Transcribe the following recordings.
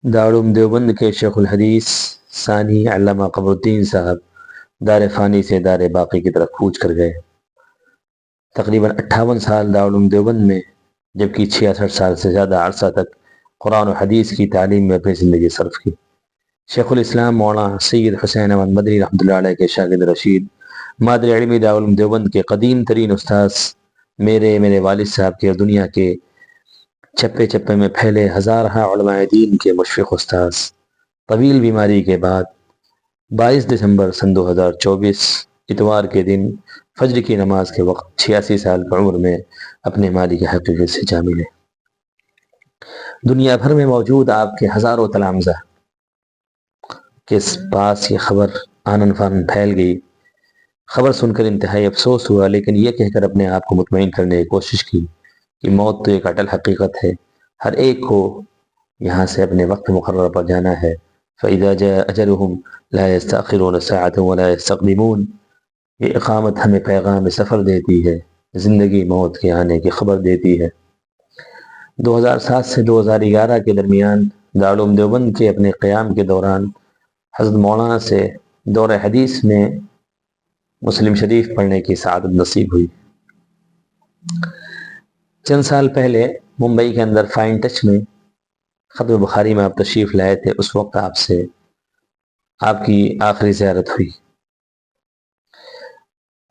دارالعلوم دیوبند کے شیخ الحدیث ثانی علامہ قمر الدین صاحب دار فانی سے دار باقی کی طرف کوچ کر گئے۔ تقریباً 58 سال دارالعلوم دیوبند میں، جبکہ 66 سال سے زیادہ عرصہ تک قرآن و حدیث کی تعلیم میں اپنی زندگی صرف کی۔ شیخ الاسلام مولانا سید حسین احمد مدنی رحمۃ اللہ علیہ کے شاگرد رشید، مادر علمی دارالعلوم دیوبند کے قدیم ترین استاذ، میرے والد صاحب کے اور دنیا کے چپے چپے میں پھیلے ہزارہ علماء دین کے مشفق استاذ، طویل بیماری کے بعد 22 دسمبر سن 2024 اتوار کے دن فجر کی نماز کے وقت 86 سال کی عمر میں اپنے مالک حقیقت سے جا ملے۔ دنیا بھر میں موجود آپ کے ہزاروں تلامذہ کے پاس یہ خبر آنن فانن پھیل گئی۔ خبر سن کر انتہائی افسوس ہوا، لیکن یہ کہہ کر اپنے آپ کو مطمئن کرنے کی کوشش کی کہ موت تو ایک اٹل حقیقت ہے، ہر ایک کو یہاں سے اپنے وقت مقرر پر جانا ہے۔ فَإِذَا جَاءَ أَجَلُهُمْ لَا يَسْتَأْخِرُونَ سَاعَةً وَلَا يَسْتَقْدِمُونَ۔ یہ اقامت ہمیں پیغام سفر دیتی ہے، زندگی موت کے آنے کی خبر دیتی ہے۔ 2007 سے 2011 کے درمیان دارالعلوم دیوبند کے اپنے قیام کے دوران حضرت مولانا سے دور حدیث میں مسلم شریف پڑھنے کی سعادت نصیب ہوئی۔ چند سال پہلے ممبئی کے اندر فائن ٹچ میں ختم بخاری میں آپ تشریف لائے تھے، اس وقت آپ کی آخری زیارت ہوئی۔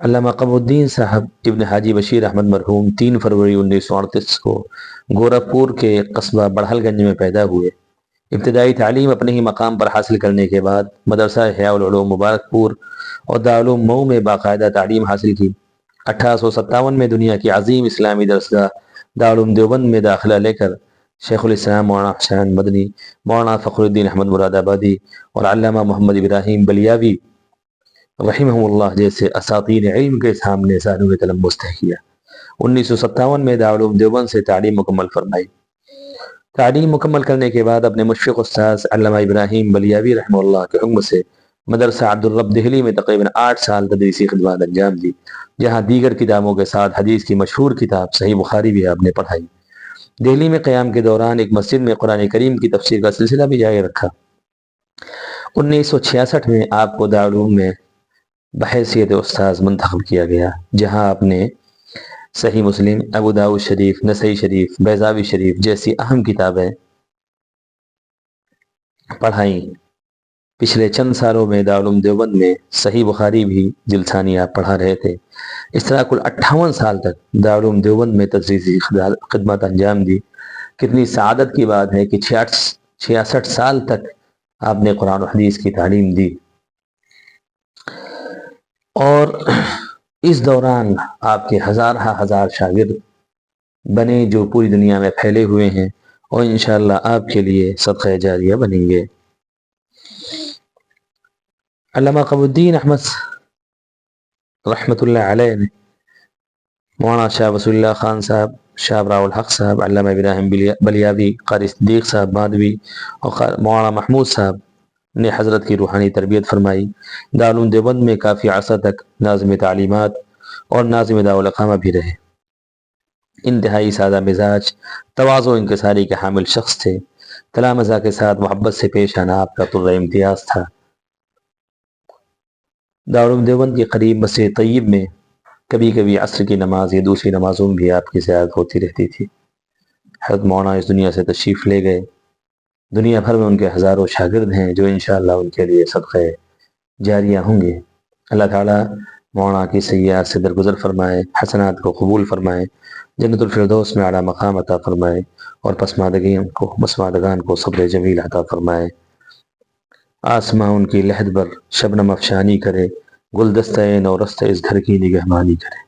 علامہ قمر الدین صاحب ابن حاجی بشیر احمد مرحوم 3 فروری 1938 کو گورکھپور کے قصبہ بڑھل گنج میں پیدا ہوئے۔ ابتدائی تعلیم اپنے ہی مقام پر حاصل کرنے کے بعد مدرسہ احیاء العلوم مبارک پور اور دارالعلوم مئو میں باقاعدہ تعلیم حاصل کی۔ 1857 میں دنیا کی عظیم اسلامی درسگاہ دارالعلوم دیوبند میں داخلہ لے کر شیخ الاسلام مولانا حسین مدنی، مولانا فخر الدین احمد مراد آبادی اور علامہ محمد ابراہیم بلیاوی رحمہ اللہ جیسے اساطین علم کے سامنے ثانوی تلمس طے کیا۔ 1957 میں دارالعلوم دیوبند سے تعلیم مکمل فرمائی۔ تعلیم مکمل کرنے کے بعد اپنے مشفق استاذ علامہ ابراہیم بلیاوی رحمہ اللہ کے حکم سے مدرسہ عبدالرب دہلی میں تقریباً 8 سال تدریسی خدمات انجام دی، جہاں دیگر کتابوں کے ساتھ حدیث کی مشہور کتاب صحیح بخاری بھی آپ نے پڑھائی۔ دہلی میں قیام کے دوران ایک مسجد میں قرآن کریم کی تفسیر کا سلسلہ بھی جاری رکھا۔ 1966 میں آپ کو دارالعلوم میں بحیثیت استاذ منتخب کیا گیا، جہاں آپ نے صحیح مسلم، ابو داؤد شریف، نسائی شریف، بیضاوی شریف جیسی اہم کتابیں پڑھائیں۔ پچھلے چند سالوں میں دارالعلوم دیوبند میں صحیح بخاری بھی جلد ثانی آپ پڑھا رہے تھے۔ اس طرح کل 58 سال تک دارالعلوم دیوبند میں تدریسی خدمات انجام دی۔ کتنی سعادت کی بات ہے کہ 66 سال تک آپ نے قرآن و حدیث کی تعلیم دی، اور اس دوران آپ کے ہزار شاگرد بنے جو پوری دنیا میں پھیلے ہوئے ہیں، اور انشاءاللہ آپ کے لیے صدقہ جاریہ بنیں گے۔ علامہ قمر الدین احمد رحمۃ اللہ علیہ نے مولانا شاہ وصول اللہ خان صاحب، شاہ ابراء الحق صاحب، علامہ ابراہیم بلیاوی، قاری صدیق صاحب مادوی اور مولانا محمود صاحب نے حضرت کی روحانی تربیت فرمائی۔ دارالعلوم دیوبند میں کافی عرصہ تک ناظم تعلیمات اور ناظم دارالاقامہ بھی رہے۔ انتہائی سادہ مزاج، تواضع و انکساری کے حامل شخص تھے۔ تلامذہ کے ساتھ محبت سے پیش آنا آپ کا طرز امتیاز تھا۔ دارالعلوم دیوبند کے قریب مسجد طیب میں کبھی کبھی عصر کی نماز یا دوسری نمازوں میں بھی آپ کی زیارت ہوتی رہتی تھی۔ حضرت مولانا اس دنیا سے تشریف لے گئے۔ دنیا بھر میں ان کے ہزاروں شاگرد ہیں جو انشاءاللہ ان کے لیے صدقہ جاریہ ہوں گے۔ اللہ تعالیٰ مولانا کی سیئات سے درگزر فرمائے، حسنات کو قبول فرمائے، جنت الفردوس میں اعلیٰ مقام عطا فرمائے، اور پسماندگان کو صبر جمیل عطا فرمائے۔ آسماں ان کی لحد بر شبنم افشانی کرے، گلدستہ نورست اس گھر کی نگہبانی کرے۔